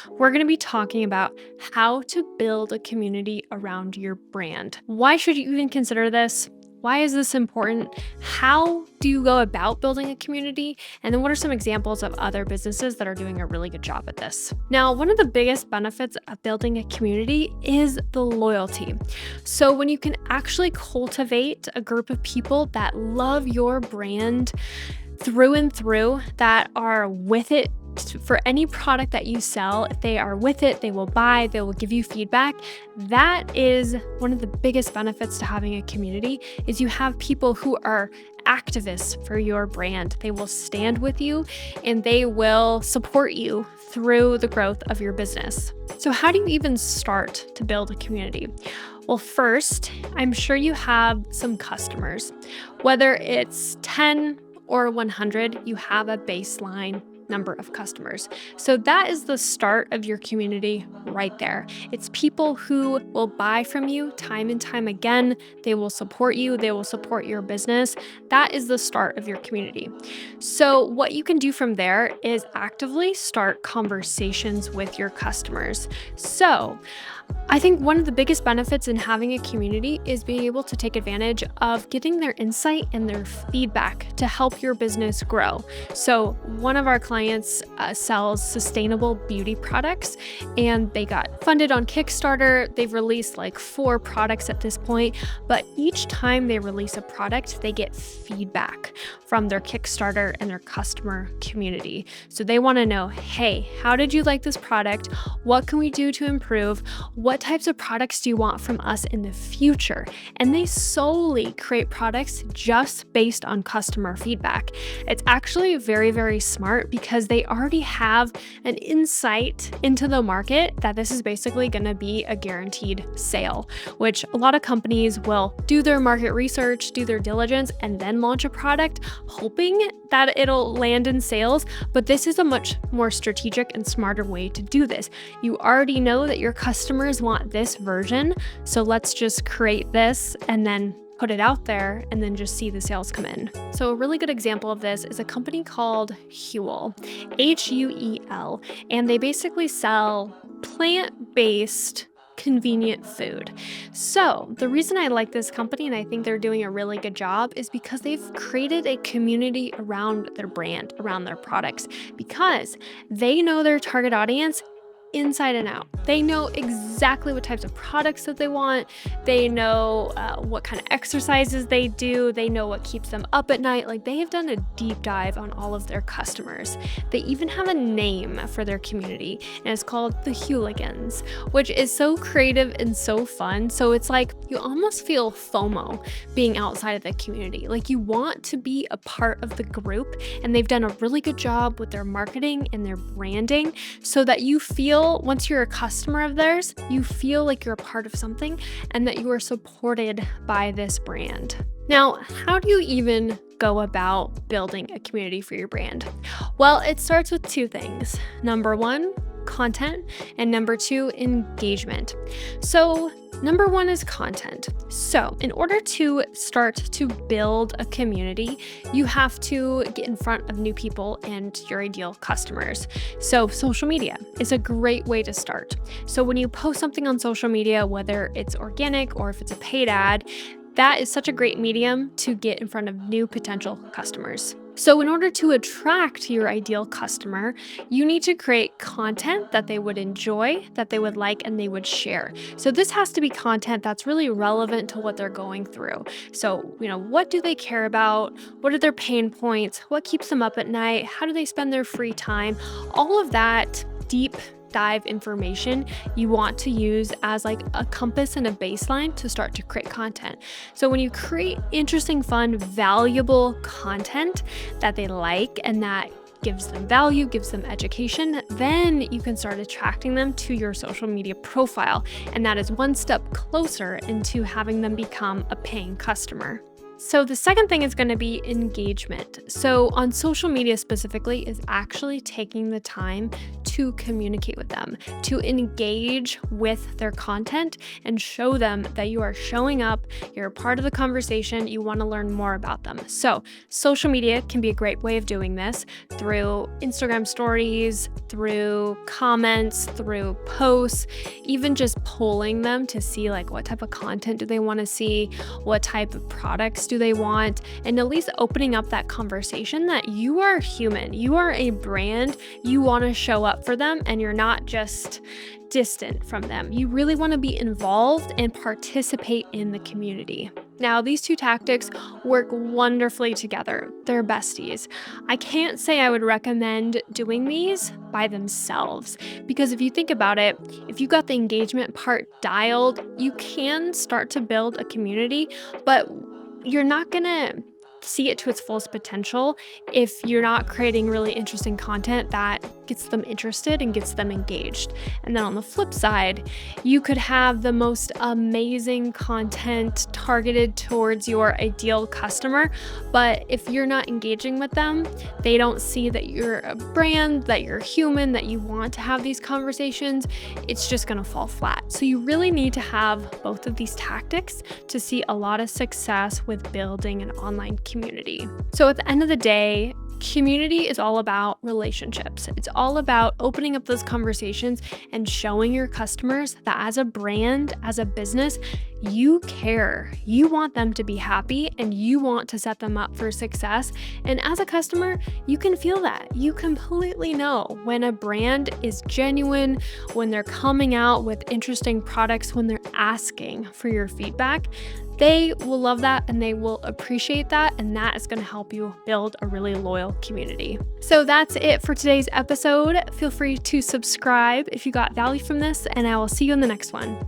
we're going to be talking about how to build a community around your brand. Why should you even consider this? Why is this important? How do you go about building a community? And then what are some examples of other businesses that are doing a really good job at this? Now, one of the biggest benefits of building a community is the loyalty. So when you can actually cultivate a group of people that love your brand through and through, that are with it for any product that you sell, if they are with it, they will buy, they will give you feedback. That is one of the biggest benefits to having a community is you have people who are activists for your brand. They will stand with you and they will support you through the growth of your business. So how do you even start to build a community? Well, first, I'm sure you have some customers. Whether it's 10 or 100, you have a baseline number of customers. So that is the start of your community right there. It's people who will buy from you time and time again. They will support you. They will support your business. That is the start of your community. So what you can do from there is actively start conversations with your customers. So I think one of the biggest benefits in having a community is being able to take advantage of getting their insight and their feedback to help your business grow. So one of our clients sells sustainable beauty products and they got funded on Kickstarter. They've released like 4 products at this point, but each time they release a product, they get feedback from their Kickstarter and their customer community. So they want to know, hey, how did you like this product? What can we do to improve? What types of products do you want from us in the future? And they solely create products just based on customer feedback. It's actually very, very smart because they already have an insight into the market that this is basically going to be a guaranteed sale, which a lot of companies will do their market research, do their diligence, and then launch a product hoping that it'll land in sales. But this is a much more strategic and smarter way to do this. You already know that your customers want this version, so let's just create this and then put it out there and then just see the sales come in. So a really good example of this is a company called Huel, Huel, and they basically sell plant-based convenient food. So the reason I like this company and I think they're doing a really good job is because they've created a community around their brand, around their products, because they know their target audience inside and out. They know exactly what types of products that they want. They know what kind of exercises they do. They know what keeps them up at night. Like, they have done a deep dive on all of their customers. They even have a name for their community, and it's called the Hooligans, which is so creative and so fun. So it's like you almost feel FOMO being outside of the community. Like, you want to be a part of the group, and they've done a really good job with their marketing and their branding so that you feel, once you're a customer of theirs, you feel like you're a part of something and that you are supported by this brand. Now, how do you even go about building a community for your brand? Well, it starts with 2 things. Number 1, content, and number 2, engagement. So number 1 is content. So in order to start to build a community, you have to get in front of new people and your ideal customers. So social media is a great way to start. So when you post something on social media, whether it's organic or if it's a paid ad, that is such a great medium to get in front of new potential customers. So in order to attract your ideal customer, you need to create content that they would enjoy, that they would like, and they would share. So this has to be content that's really relevant to what they're going through. So, what do they care about? What are their pain points? What keeps them up at night? How do they spend their free time? All of that deep dive information you want to use as like a compass and a baseline to start to create content. So when you create interesting, fun, valuable content that they like and that gives them value, gives them education, then you can start attracting them to your social media profile. And that is one step closer into having them become a paying customer. So the second thing is going to be engagement. So on social media specifically is actually taking the time to communicate with them, to engage with their content and show them that you are showing up, you're a part of the conversation, you want to learn more about them. So social media can be a great way of doing this through Instagram stories, through comments, through posts, even just polling them to see like what type of content do they want to see, what type of products do they want, and at least opening up that conversation that you are human, you are a brand, you want to show up for them, and you're not just distant from them. You really want to be involved and participate in the community. Now, these two tactics work wonderfully together. They're besties. I can't say I would recommend doing these by themselves because if you think about it, if you got the engagement part dialed, you can start to build a community, but you're not going to see it to its fullest potential if you're not creating really interesting content that gets them interested and gets them engaged. And then on the flip side, you could have the most amazing content targeted towards your ideal customer, but if you're not engaging with them, they don't see that you're a brand, that you're human, that you want to have these conversations, it's just going to fall flat. So you really need to have both of these tactics to see a lot of success with building an online community. So at the end of the day, community is all about relationships. It's all about opening up those conversations and showing your customers that as a brand, as a business, you care. You want them to be happy and you want to set them up for success. And as a customer, you can feel that. You completely know when a brand is genuine, when they're coming out with interesting products, when they're asking for your feedback. They will love that and they will appreciate that, and that is going to help you build a really loyal community. So that's it for today's episode. Feel free to subscribe if you got value from this, and I will see you in the next one.